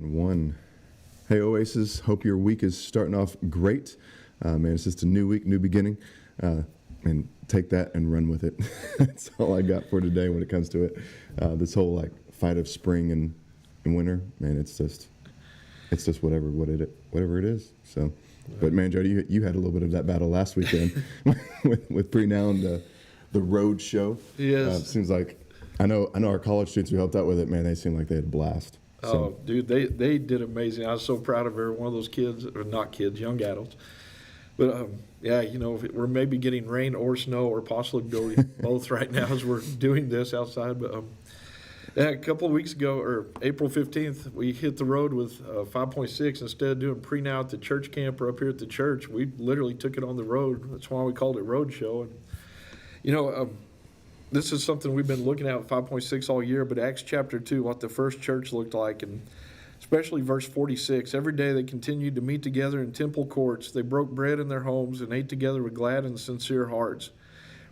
One. Hey, Oasis. Hope your week is starting off great. Man, it's just a new week, new beginning. And take that and run with it. That's all I got for today when it comes to it. This whole fight of spring and winter, man, it's just whatever it is. So, but man, Jody, you had a little bit of that battle last weekend with Pre-Now and the road show. Yes. Seems like I know our college students who helped out with it. Man, they seemed like they had a blast. So. Oh, dude, they did amazing. I was so proud of every one of those kids, or not kids, young adults. But yeah, we're maybe getting rain or snow or possibly both right now as we're doing this outside. But yeah, a couple of weeks ago, or April 15th, we hit the road with 5.6. Instead of doing Pre-Now at the church camp or up here at the church, we literally took it on the road. That's why we called it Road Show. And this is something we've been looking at 5.6 all year, but Acts chapter 2, what the first church looked like, and especially verse 46, every day they continued to meet together in temple courts. They broke bread in their homes and ate together with glad and sincere hearts,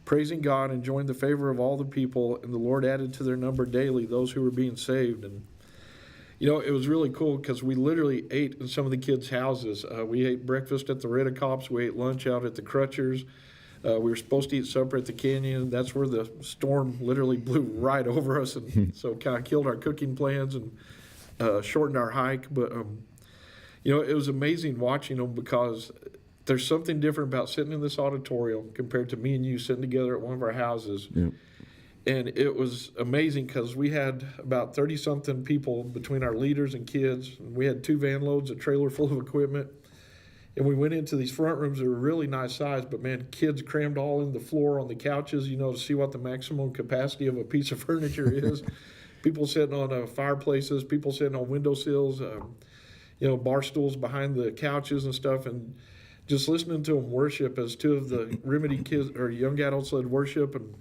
praising God, enjoying the favor of all the people, and the Lord added to their number daily those who were being saved. And it was really cool because we literally ate in some of the kids' houses. We ate breakfast at the Red-A-Cops. We ate lunch out at the Crutchers. We were supposed to eat supper at the Canyon. That's where the storm literally blew right over us, and so kind of killed our cooking plans and shortened our hike. But it was amazing watching them because there's something different about sitting in this auditorium compared to me and you sitting together at one of our houses. Yep. And it was amazing because we had about 30-something people between our leaders and kids. And we had 2 van loads, a trailer full of equipment. And we went into these front rooms that were really nice size, but man, kids crammed all in the floor on the couches, to see what the maximum capacity of a piece of furniture is. People sitting on fireplaces, people sitting on windowsills, bar stools behind the couches and stuff, and just listening to them worship as 2 of the Remedy kids or young adults led worship, and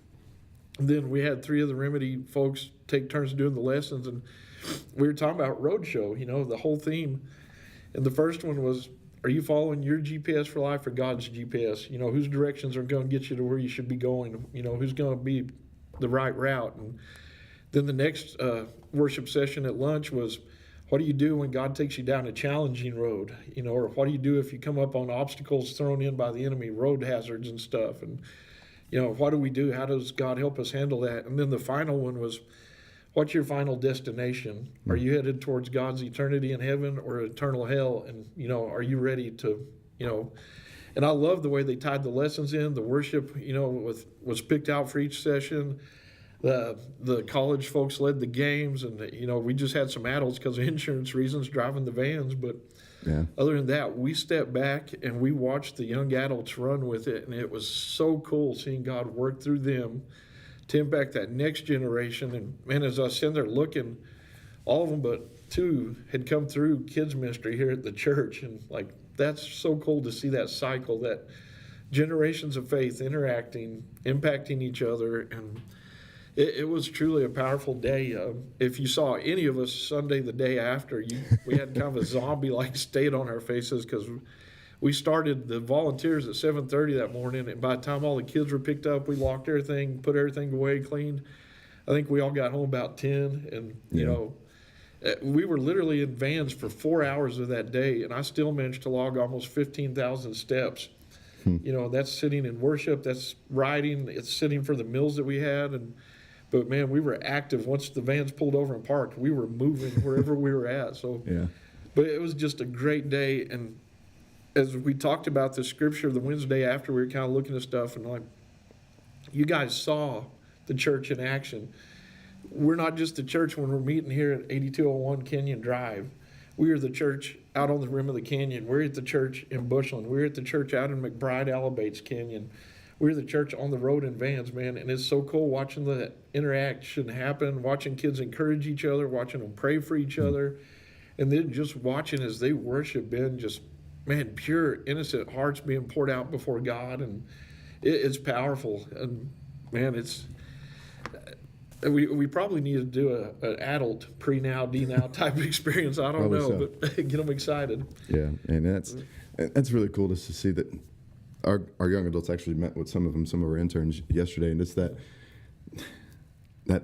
then we had 3 of the Remedy folks take turns doing the lessons, and we were talking about Roadshow, the whole theme, and the first one was, are you following your GPS for life or God's GPS? Whose directions are going to get you to where you should be going? Who's going to be the right route? And then the next worship session at lunch was, what do you do when God takes you down a challenging road? Or what do you do if you come up on obstacles thrown in by the enemy, road hazards and stuff? And, what do we do? How does God help us handle that? And then the final one was, what's your final destination? Are you headed towards God's eternity in heaven or eternal hell? And, are you ready to, and I love the way they tied the lessons in. The worship, was picked out for each session. The college folks led the games, and, we just had some adults because of insurance reasons driving the vans. But yeah. Other than that, we stepped back and we watched the young adults run with it. And it was so cool seeing God work through them to impact that next generation. And man, as I was sitting there looking, all of them but 2 had come through kids ministry here at the church. And that's so cool to see that cycle, that generations of faith interacting, impacting each other. And it was truly a powerful day. If you saw any of us Sunday the day after, we had kind of a zombie-like state on our faces because we started the volunteers at 7:30 that morning, and by the time all the kids were picked up, we locked everything, put everything away, cleaned. I think we all got home about 10, and, we were literally in vans for 4 hours of that day, and I still managed to log almost 15,000 steps. That's sitting in worship, that's riding, it's sitting for the meals that we had, but man, we were active. Once the vans pulled over and parked, we were moving wherever we were at. So, yeah. But it was just a great day, and as we talked about the scripture the Wednesday after, we were kind of looking at stuff, and you guys saw the church in action. We're not just the church when we're meeting here at 8201 Canyon Drive. We are the church out on the rim of the canyon. We're at the church in Bushland. We're at the church out in McBride Alabates Canyon. We're the church on the road in vans, man, and it's so cool watching the interaction happen, watching kids encourage each other, watching them pray for each other, and then just watching as they worship, Ben, just, man, pure, innocent hearts being poured out before God, and it's powerful. And, man, we probably need to do an adult pre-now, D-now type experience. I don't Probably know, so. But get them excited. Yeah, and that's really cool just to see that our young adults actually met with some of our interns yesterday, and it's that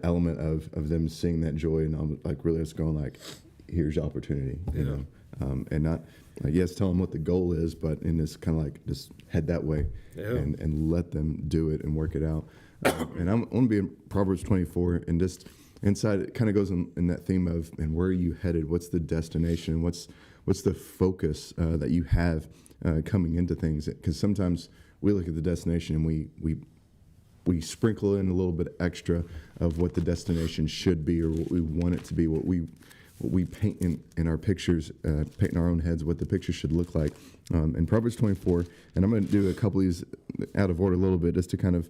element of them seeing that joy, and I'm really just going here's your opportunity, you Yeah. know, and not, yes, tell them what the goal is, but in this kind of like just head that way Yeah. and let them do it and work it out. And I'm going to be in Proverbs 24, and just inside it kind of goes in that theme of, and where are you headed? What's the destination? What's the focus that you have coming into things? Because sometimes we look at the destination and we sprinkle in a little bit extra of what the destination should be, or what we want it to be, what we paint in our pictures, paint in our own heads what the picture should look like. In Proverbs 24, and I'm going to do a couple of these out of order a little bit, just to kind of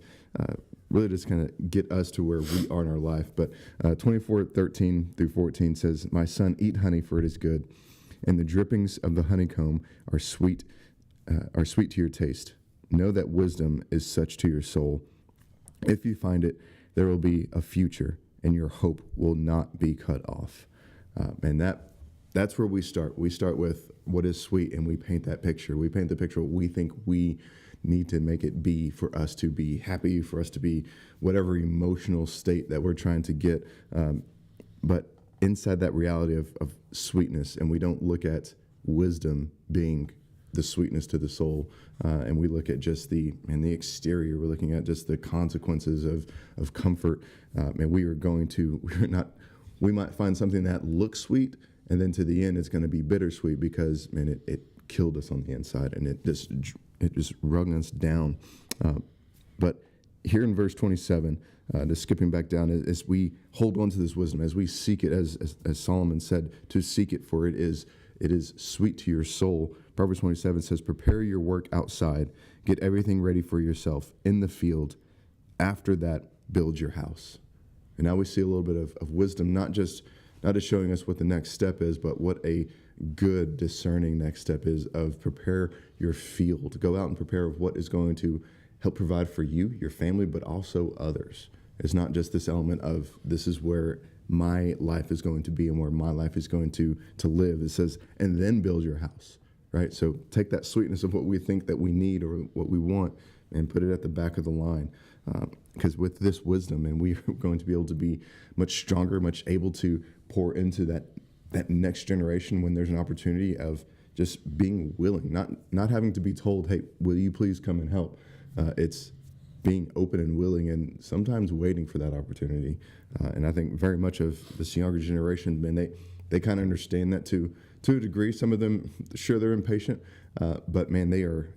really just kind of get us to where we are in our life. But 24:13 through 14 says, "My son, eat honey, for it is good, and the drippings of the honeycomb are sweet to your taste. Know that wisdom is such to your soul. If you find it, there will be a future, and your hope will not be cut off." And that's where we start. We start with what is sweet, and we paint that picture. We paint the picture of what we think we need to make it be for us to be happy, for us to be whatever emotional state that we're trying to get. But inside that reality of sweetness, and we don't look at wisdom being the sweetness to the soul, and we look at just the exterior. We're looking at just the consequences of comfort, and we might find something that looks sweet, and then to the end it's going to be bittersweet because it killed us on the inside, and it just wrung us down. But here in verse 27, just skipping back down, as we hold on to this wisdom, as we seek it, as Solomon said, to seek it, for it is sweet to your soul. Proverbs 27 says, "Prepare your work outside, get everything ready for yourself in the field. After that, build your house." And now we see a little bit of wisdom, not just showing us what the next step is, but what a good discerning next step is, of prepare your field. Go out and prepare what is going to help provide for you, your family, but also others. It's not just this element of, this is where my life is going to be and where my life is going to live. It says, and then build your house, right? So take that sweetness of what we think that we need or what we want and put it at the back of the line. Because with this wisdom, and we are going to be able to be much stronger, much able to pour into that next generation when there's an opportunity of just being willing, not having to be told, hey, will you please come and help? It's being open and willing, and sometimes waiting for that opportunity. And I think very much of this younger generation, man, they kind of understand that to a degree. Some of them, sure, they're impatient, but man,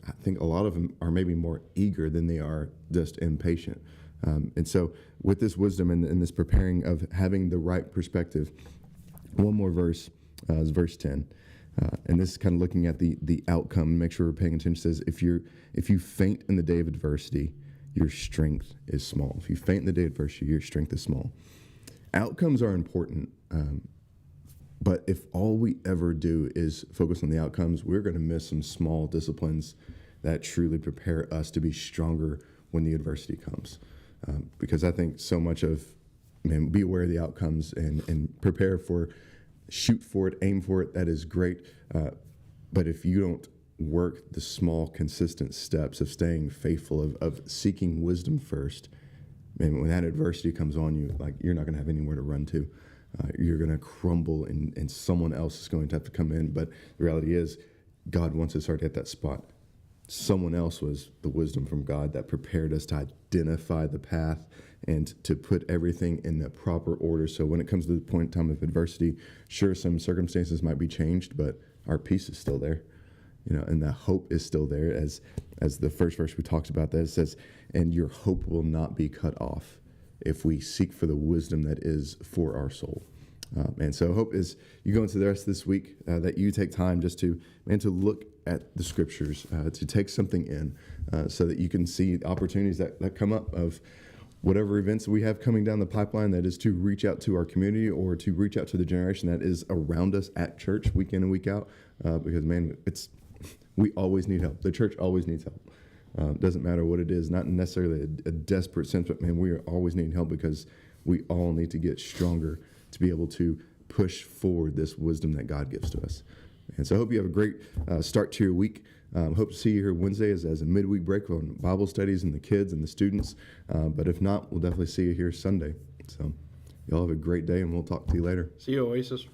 I think a lot of them are maybe more eager than they are just impatient. And so with this wisdom and this preparing of having the right perspective, one more verse is verse 10. And this is kind of looking at the outcome. Make sure we're paying attention. It says, if you faint in the day of adversity, your strength is small. If you faint in the day of adversity, your strength is small. Outcomes are important, but if all we ever do is focus on the outcomes, we're going to miss some small disciplines that truly prepare us to be stronger when the adversity comes. Because I think so much of, be aware of the outcomes and prepare for, shoot for it, aim for it. That is great. But if you don't work the small, consistent steps of staying faithful, of seeking wisdom first, man, when that adversity comes on you, like, you're not going to have anywhere to run to. You're going to crumble, and someone else is going to have to come in. But the reality is, God wants us already at that spot. Someone else was the wisdom from God that prepared us to identify the path and to put everything in the proper order. So when it comes to the point in time of adversity, sure, some circumstances might be changed, but our peace is still there, and the hope is still there. As the first verse we talked about, that it says, and your hope will not be cut off if we seek for the wisdom that is for our soul. And so hope is you go into the rest of this week, that you take time just to look at the scriptures, to take something in, so that you can see opportunities that come up of whatever events we have coming down the pipeline, that is to reach out to our community or to reach out to the generation that is around us at church week in and week out. Because, man, we always need help. The church always needs help. Doesn't matter what it is, not necessarily a desperate sense, but, man, we are always needing help because we all need to get stronger to be able to push forward this wisdom that God gives to us. And so I hope you have a great start to your week. Hope to see you here Wednesday as a midweek break on Bible studies and the kids and the students. But if not, we'll definitely see you here Sunday. So y'all have a great day, and we'll talk to you later. See you, Oasis.